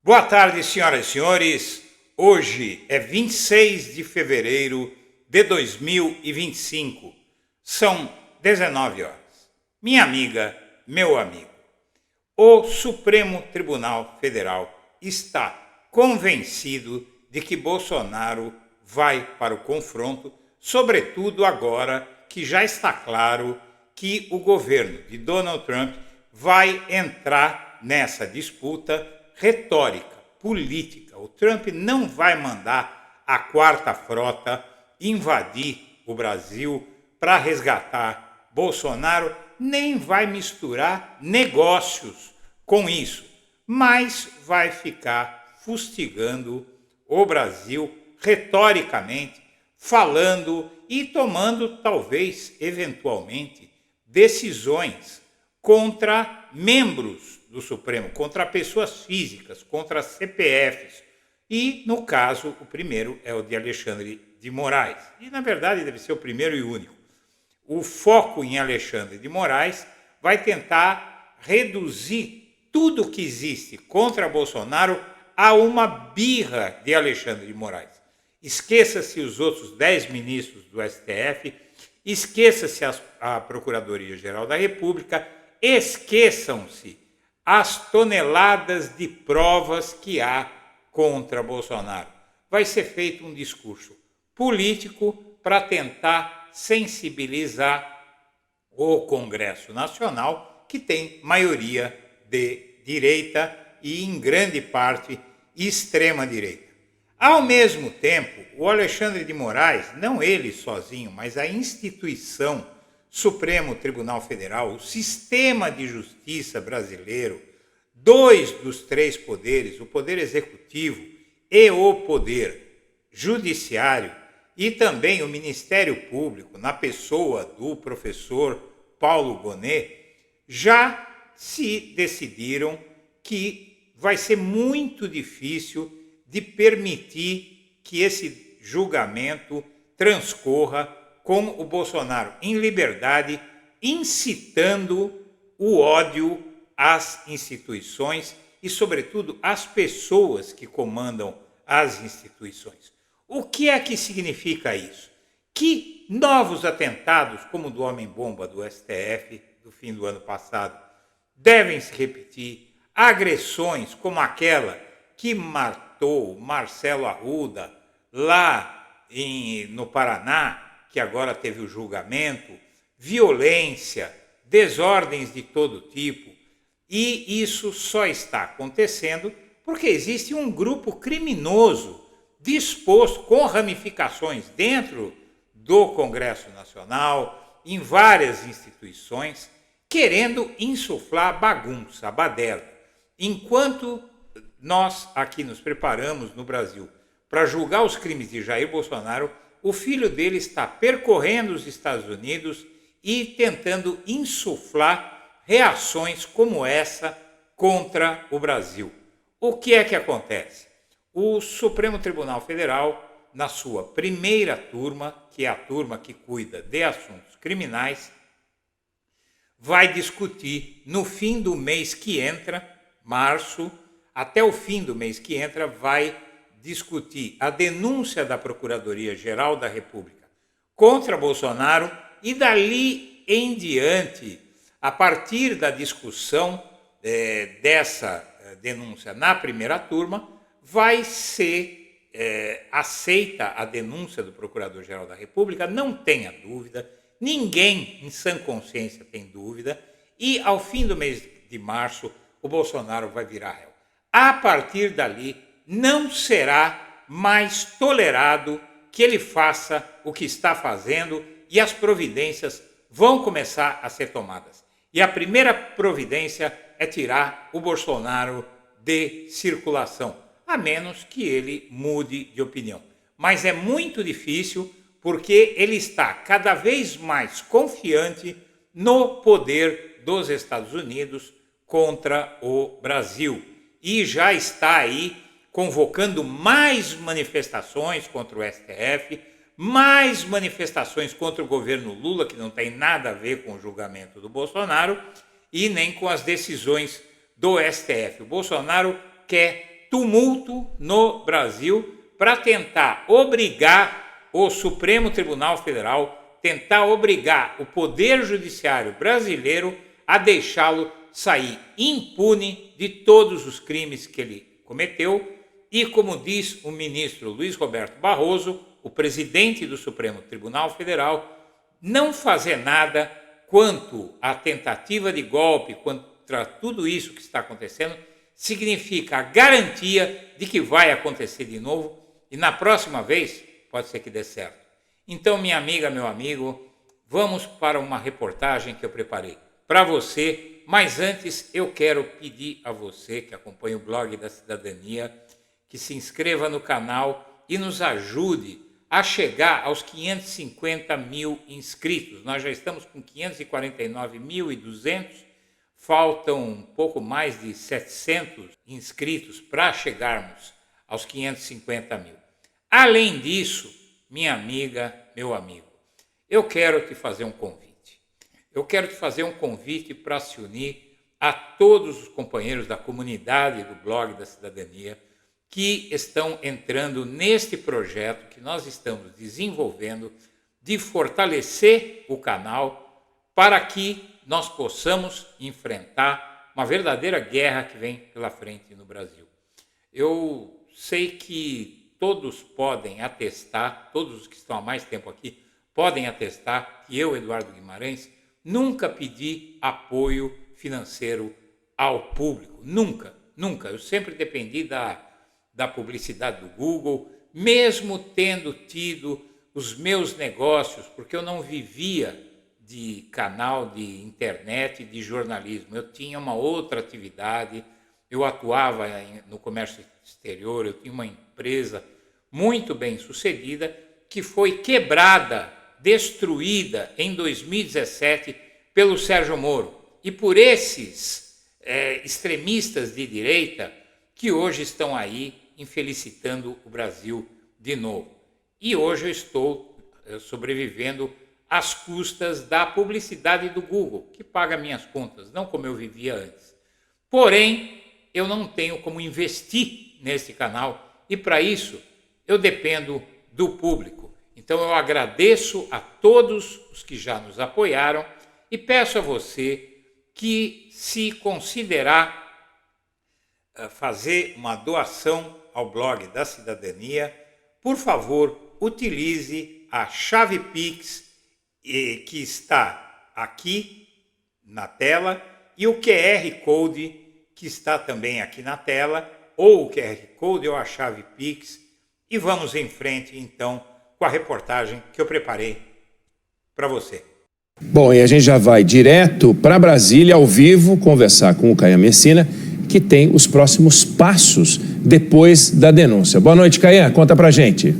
Boa tarde, senhoras e senhores. Hoje é 26 de fevereiro de 2025. São 19 horas. Minha amiga, meu amigo, o Supremo Tribunal Federal está convencido de que Bolsonaro vai para o confronto, sobretudo agora que já está claro que o governo de Donald Trump vai entrar nessa disputa retórica, política. O Trump não vai mandar a quarta frota invadir o Brasil para resgatar Bolsonaro, nem vai misturar negócios com isso, mas vai ficar fustigando o Brasil retoricamente, falando e tomando, talvez, eventualmente, decisões contra membros do Supremo, contra pessoas físicas, contra CPFs. E, no caso, o primeiro é o de Alexandre de Moraes. E, na verdade, deve ser o primeiro e único. O foco em Alexandre de Moraes vai tentar reduzir tudo que existe contra Bolsonaro a uma birra de Alexandre de Moraes. Esqueça-se os outros 10 ministros do STF, esqueça-se a Procuradoria-Geral da República, esqueçam-se as toneladas de provas que há contra Bolsonaro. Vai ser feito um discurso político para tentar sensibilizar o Congresso Nacional, que tem maioria de direita e, em grande parte, extrema-direita. Ao mesmo tempo, o Alexandre de Moraes, não ele sozinho, mas a instituição Supremo Tribunal Federal, o sistema de justiça brasileiro, 2 dos 3 poderes, o poder executivo e o poder judiciário, e também o Ministério Público, na pessoa do professor Paulo Gonet, já se decidiram que vai ser muito difícil de permitir que esse julgamento transcorra com o Bolsonaro em liberdade, incitando o ódio às instituições e, sobretudo, às pessoas que comandam as instituições. O que é que significa isso? Que novos atentados, como o do Homem-Bomba do STF do fim do ano passado, devem se repetir, agressões como aquela que matou Marcelo Arruda lá no Paraná, que agora teve o julgamento, violência, desordens de todo tipo. E isso só está acontecendo porque existe um grupo criminoso disposto, com ramificações dentro do Congresso Nacional, em várias instituições, querendo insuflar bagunça, baderna. Enquanto nós aqui nos preparamos no Brasil para julgar os crimes de Jair Bolsonaro, o filho dele está percorrendo os Estados Unidos e tentando insuflar reações como essa contra o Brasil. O que é que acontece? O Supremo Tribunal Federal, na sua primeira turma, que é a turma que cuida de assuntos criminais, vai discutir no fim do mês que entra, março, até o fim do mês que entra, vai discutir a denúncia da Procuradoria-Geral da República contra Bolsonaro e dali em diante, a partir da discussão dessa denúncia na primeira turma, vai ser aceita a denúncia do Procurador-Geral da República, não tenha dúvida, ninguém em sã consciência tem dúvida, e ao fim do mês de março o Bolsonaro vai virar réu. A partir dali, não será mais tolerado que ele faça o que está fazendo e as providências vão começar a ser tomadas. E a primeira providência é tirar o Bolsonaro de circulação, a menos que ele mude de opinião. Mas é muito difícil porque ele está cada vez mais confiante no poder dos Estados Unidos contra o Brasil. E já está aí convocando mais manifestações contra o STF, mais manifestações contra o governo Lula, que não tem nada a ver com o julgamento do Bolsonaro, e nem com as decisões do STF. O Bolsonaro quer tumulto no Brasil para tentar obrigar o Supremo Tribunal Federal, tentar obrigar o Poder Judiciário brasileiro a deixá-lo sair impune de todos os crimes que ele cometeu e, como diz o ministro Luiz Roberto Barroso, o presidente do Supremo Tribunal Federal, não fazer nada quanto à tentativa de golpe, contra tudo isso que está acontecendo, significa a garantia de que vai acontecer de novo e na próxima vez pode ser que dê certo. Então, minha amiga, meu amigo, vamos para uma reportagem que eu preparei para você, mas antes eu quero pedir a você que acompanha o blog da Cidadania que se inscreva no canal e nos ajude a chegar aos 550 mil inscritos. Nós já estamos com 549.200, faltam um pouco mais de 700 inscritos para chegarmos aos 550 mil. Além disso, minha amiga, meu amigo, eu quero te fazer um convite. Eu quero te fazer um convite para se unir a todos os companheiros da comunidade do blog da Cidadania que estão entrando neste projeto que nós estamos desenvolvendo de fortalecer o canal para que nós possamos enfrentar uma verdadeira guerra que vem pela frente no Brasil. Eu sei que todos podem atestar, todos os que estão há mais tempo aqui, podem atestar que eu, Eduardo Guimarães, nunca pedi apoio financeiro ao público. Nunca, nunca. Eu sempre dependi da publicidade do Google, mesmo tendo tido os meus negócios, porque eu não vivia de canal de internet, de jornalismo. Eu tinha uma outra atividade, eu atuava no comércio exterior, eu tinha uma empresa muito bem sucedida que foi quebrada, destruída em 2017 pelo Sérgio Moro e por esses extremistas de direita que hoje estão aí infelicitando o Brasil de novo. E hoje eu estou sobrevivendo às custas da publicidade do Google, que paga minhas contas, não como eu vivia antes. Porém, eu não tenho como investir nesse canal e para isso eu dependo do público. Então eu agradeço a todos os que já nos apoiaram e peço a você que, se considerar fazer uma doação ao blog da Cidadania, por favor, utilize a chave Pix que está aqui na tela e o QR Code que está também aqui na tela, ou o QR Code ou a chave Pix, e vamos em frente então com a reportagem que eu preparei para você. Bom, e a gente já vai direto para Brasília, ao vivo, conversar com o Caian Messina, que tem os próximos passos depois da denúncia. Boa noite, Caian, conta pra gente.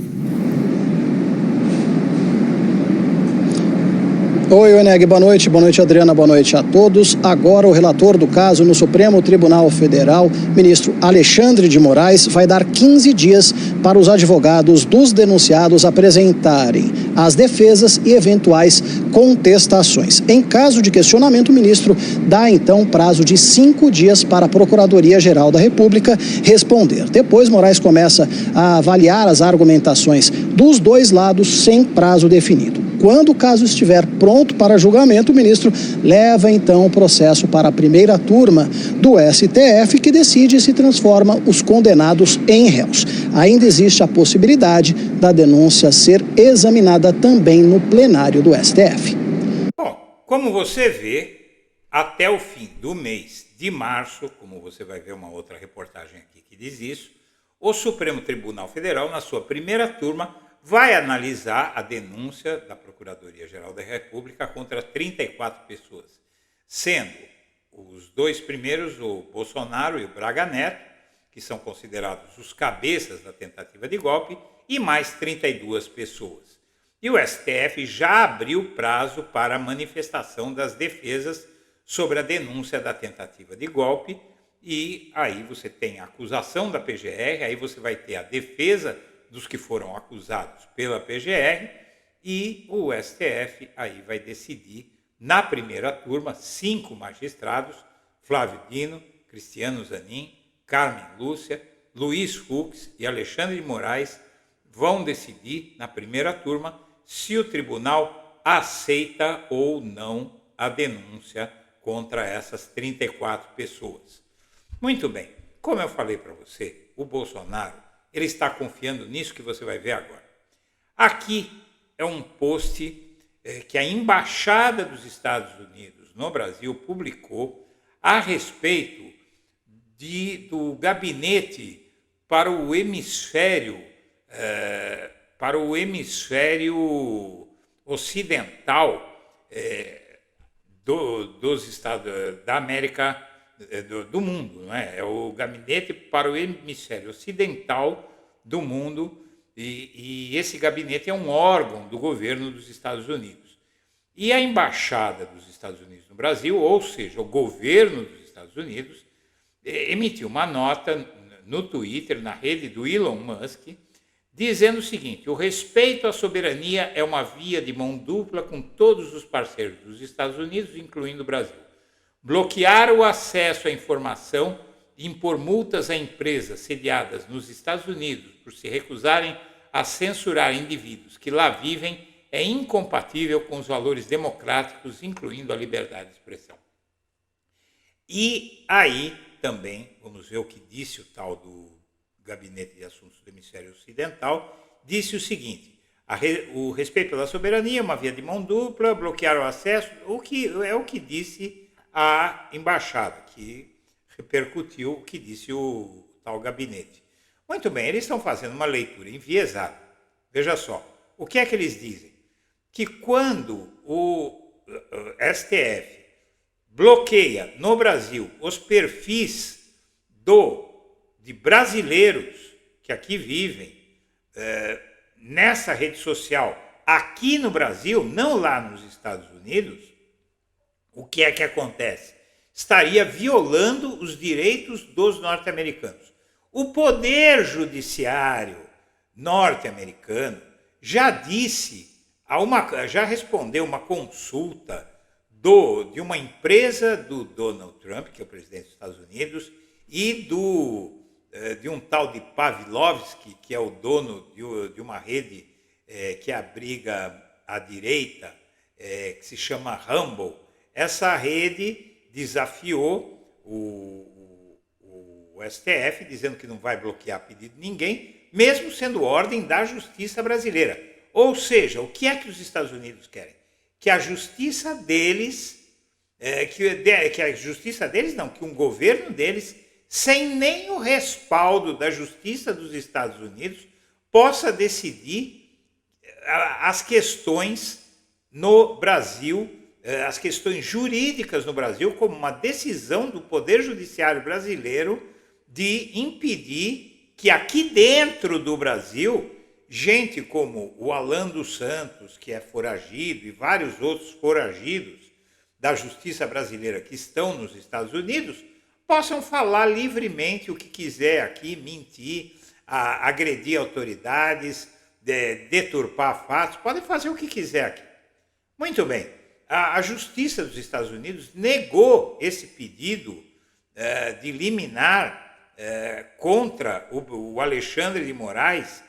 Oi, Oneg, boa noite, Adriana, boa noite a todos. Agora o relator do caso no Supremo Tribunal Federal, ministro Alexandre de Moraes, vai dar 15 dias para os advogados dos denunciados apresentarem as defesas e eventuais contestações. Em caso de questionamento, o ministro dá então prazo de 5 dias para a Procuradoria-Geral da República responder. Depois, Moraes começa a avaliar as argumentações dos dois lados sem prazo definido. Quando o caso estiver pronto para julgamento, o ministro leva então o processo para a primeira turma do STF, que decide se transforma os condenados em réus. Ainda existe a possibilidade da denúncia ser examinada também no plenário do STF. Bom, como você vê, até o fim do mês de março, como você vai ver uma outra reportagem aqui que diz isso, o Supremo Tribunal Federal, na sua primeira turma, vai analisar a denúncia da Procuradoria-Geral da República contra 34 pessoas, sendo os dois primeiros, o Bolsonaro e o Braga Neto, que são considerados os cabeças da tentativa de golpe, e mais 32 pessoas. E o STF já abriu prazo para a manifestação das defesas sobre a denúncia da tentativa de golpe, e aí você tem a acusação da PGR, aí você vai ter a defesa dos que foram acusados pela PGR, e o STF aí vai decidir, na primeira turma, 5 magistrados, Flávio Dino, Cristiano Zanin, Carmen Lúcia, Luiz Fux e Alexandre de Moraes vão decidir, na primeira turma, se o tribunal aceita ou não a denúncia contra essas 34 pessoas. Muito bem, como eu falei para você, o Bolsonaro ele está confiando nisso que você vai ver agora. Aqui é um post que a Embaixada dos Estados Unidos no Brasil publicou a respeito do gabinete para o hemisfério ocidental dos Estados da América do mundo, não é? É o gabinete para o hemisfério ocidental do mundo e esse gabinete é um órgão do governo dos Estados Unidos. E a Embaixada dos Estados Unidos no Brasil, ou seja, o governo dos Estados Unidos, emitiu uma nota no Twitter, na rede do Elon Musk, dizendo o seguinte: o respeito à soberania é uma via de mão dupla com todos os parceiros dos Estados Unidos, incluindo o Brasil. Bloquear o acesso à informação e impor multas a empresas sediadas nos Estados Unidos por se recusarem a censurar indivíduos que lá vivem é incompatível com os valores democráticos, incluindo a liberdade de expressão. E aí também, vamos ver o que disse o tal do Gabinete de Assuntos do Hemisfério Ocidental, disse o seguinte: o respeito pela soberania é uma via de mão dupla, bloquear o acesso, o que disse a embaixada, que repercutiu o que disse o tal gabinete. Muito bem, eles estão fazendo uma leitura enviesada. Veja só, o que é que eles dizem? Que quando o STF bloqueia no Brasil os perfis de brasileiros que aqui vivem nessa rede social, aqui no Brasil, não lá nos Estados Unidos, o que é que acontece? Estaria violando os direitos dos norte-americanos. O Poder Judiciário norte-americano já respondeu uma consulta de uma empresa do Donald Trump, que é o presidente dos Estados Unidos, e de um tal de Pavlovsky, que é o dono de uma rede que abriga a direita, que se chama Rumble. Essa rede desafiou o STF, dizendo que não vai bloquear pedido de ninguém, mesmo sendo ordem da justiça brasileira. Ou seja, o que é que os Estados Unidos querem? Que a justiça deles, que um governo deles, sem nem o respaldo da justiça dos Estados Unidos, possa decidir as questões no Brasil, as questões jurídicas no Brasil, como uma decisão do Poder Judiciário brasileiro de impedir que aqui dentro do Brasil, gente como o Alan dos Santos, que é foragido, e vários outros foragidos da justiça brasileira que estão nos Estados Unidos, possam falar livremente o que quiser aqui, mentir, agredir autoridades, deturpar fatos, podem fazer o que quiser aqui. Muito bem. A Justiça dos Estados Unidos negou esse pedido de liminar contra o Alexandre de Moraes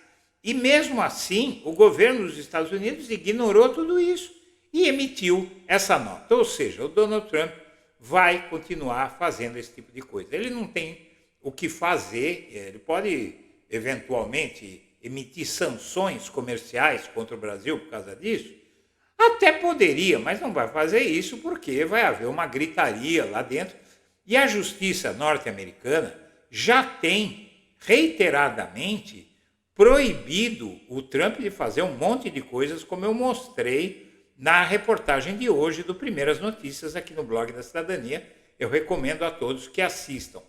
e, mesmo assim, o governo dos Estados Unidos ignorou tudo isso e emitiu essa nota. Ou seja, o Donald Trump vai continuar fazendo esse tipo de coisa. Ele não tem o que fazer, ele pode, eventualmente, emitir sanções comerciais contra o Brasil por causa disso. Até poderia, mas não vai fazer isso porque vai haver uma gritaria lá dentro. E a justiça norte-americana já tem reiteradamente proibido o Trump de fazer um monte de coisas, como eu mostrei na reportagem de hoje do Primeiras Notícias aqui no blog da Cidadania. Eu recomendo a todos que assistam.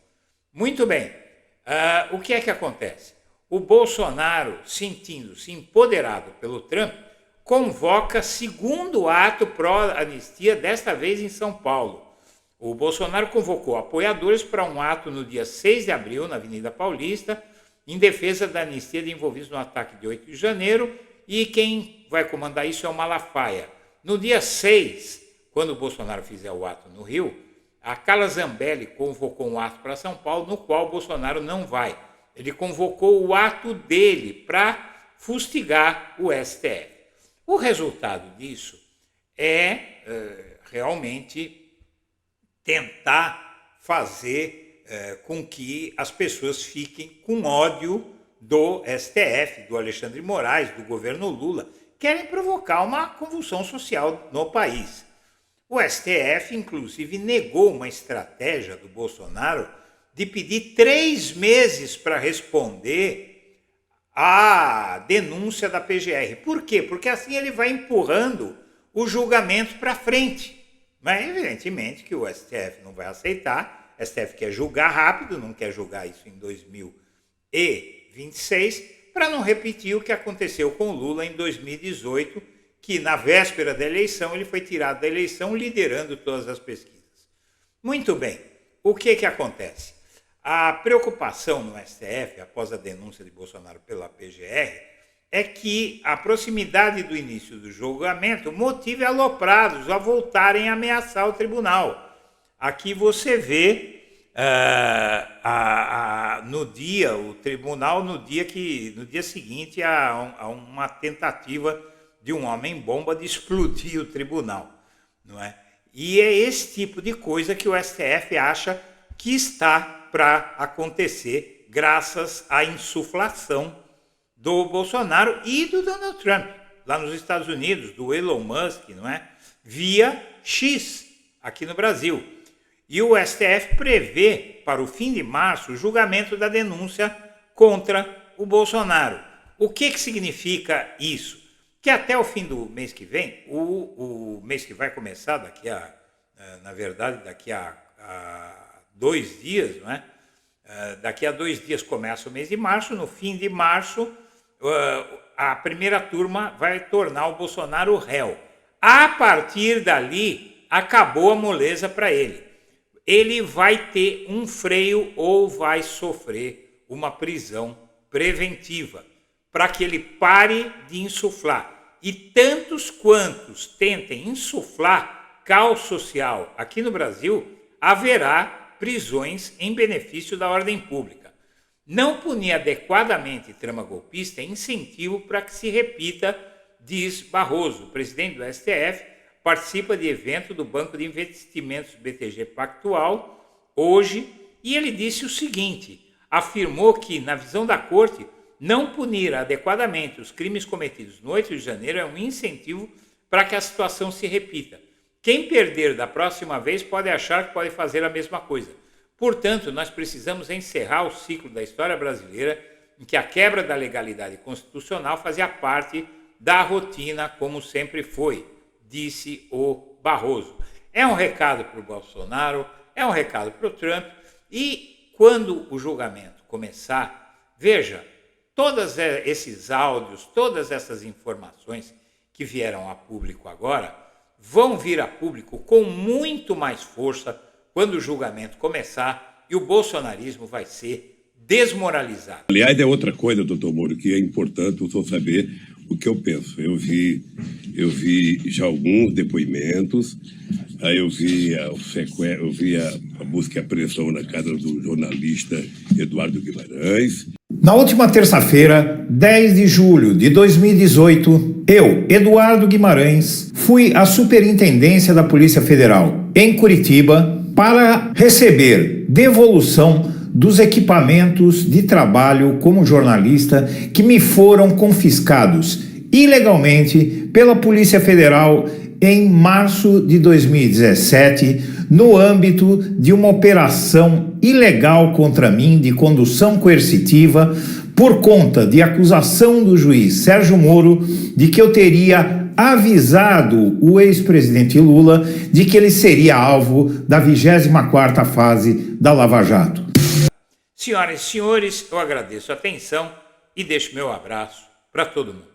Muito bem, o que é que acontece? O Bolsonaro, sentindo-se empoderado pelo Trump, convoca segundo ato pró-anistia, desta vez em São Paulo. O Bolsonaro convocou apoiadores para um ato no dia 6 de abril, na Avenida Paulista, em defesa da anistia de envolvidos no ataque de 8 de janeiro, e quem vai comandar isso é o Malafaia. No dia 6, quando o Bolsonaro fizer o ato no Rio, a Carla Zambelli convocou um ato para São Paulo, no qual o Bolsonaro não vai. Ele convocou o ato dele para fustigar o STF. O resultado disso é realmente tentar fazer com que as pessoas fiquem com ódio do STF, do Alexandre de Moraes, do governo Lula, querem provocar uma convulsão social no país. O STF, inclusive, negou uma estratégia do Bolsonaro de pedir 3 meses para responder à denúncia da PGR. Por quê? Porque assim ele vai empurrando o julgamento para frente. Mas, evidentemente, que o STF não vai aceitar. O STF quer julgar rápido, não quer julgar isso em 2026, para não repetir o que aconteceu com Lula em 2018, que na véspera da eleição ele foi tirado da eleição liderando todas as pesquisas. Muito bem, o que acontece? A preocupação no STF, após a denúncia de Bolsonaro pela PGR, é que a proximidade do início do julgamento motive aloprados a voltarem a ameaçar o tribunal. Aqui você vê no dia seguinte a uma tentativa de um homem-bomba de explodir o tribunal, não é? E é esse tipo de coisa que o STF acha que está para acontecer graças à insuflação do Bolsonaro e do Donald Trump, lá nos Estados Unidos, do Elon Musk, não é? Via X, aqui no Brasil. E o STF prevê, para o fim de março, o julgamento da denúncia contra o Bolsonaro. O que significa isso? Que até o fim do mês que vem, o mês que vai começar daqui a 2 dias, não é? Daqui a 2 dias começa o mês de março, no fim de março, a primeira turma vai tornar o Bolsonaro réu. A partir dali, acabou a moleza para ele. Ele vai ter um freio ou vai sofrer uma prisão preventiva, para que ele pare de insuflar. E tantos quantos tentem insuflar caos social aqui no Brasil, haverá prisões em benefício da ordem pública. Não punir adequadamente trama golpista é incentivo para que se repita, diz Barroso. O presidente do STF participa de evento do Banco de Investimentos BTG Pactual hoje e ele disse o seguinte, afirmou que, na visão da Corte, não punir adequadamente os crimes cometidos no 8 de janeiro é um incentivo para que a situação se repita. Quem perder da próxima vez pode achar que pode fazer a mesma coisa. Portanto, nós precisamos encerrar o ciclo da história brasileira em que a quebra da legalidade constitucional fazia parte da rotina, como sempre foi, disse o Barroso. É um recado para o Bolsonaro, é um recado para o Trump, e quando o julgamento começar, veja, todos esses áudios, todas essas informações que vieram a público agora, vão vir a público com muito mais força quando o julgamento começar e o bolsonarismo vai ser desmoralizado. Aliás, é outra coisa, doutor Moro, que é importante o senhor saber o que eu penso. Eu vi já alguns depoimentos, aí eu vi a busca e apreensão na casa do jornalista Eduardo Guimarães. Na última terça-feira, 10 de julho de 2018, eu, Eduardo Guimarães, fui à Superintendência da Polícia Federal, em Curitiba, para receber devolução dos equipamentos de trabalho como jornalista que me foram confiscados ilegalmente pela Polícia Federal em março de 2017, no âmbito de uma operação ilegal contra mim de condução coercitiva por conta de acusação do juiz Sérgio Moro de que eu teria avisado o ex-presidente Lula de que ele seria alvo da 24ª fase da Lava Jato. Senhoras e senhores, eu agradeço a atenção e deixo meu abraço para todo mundo.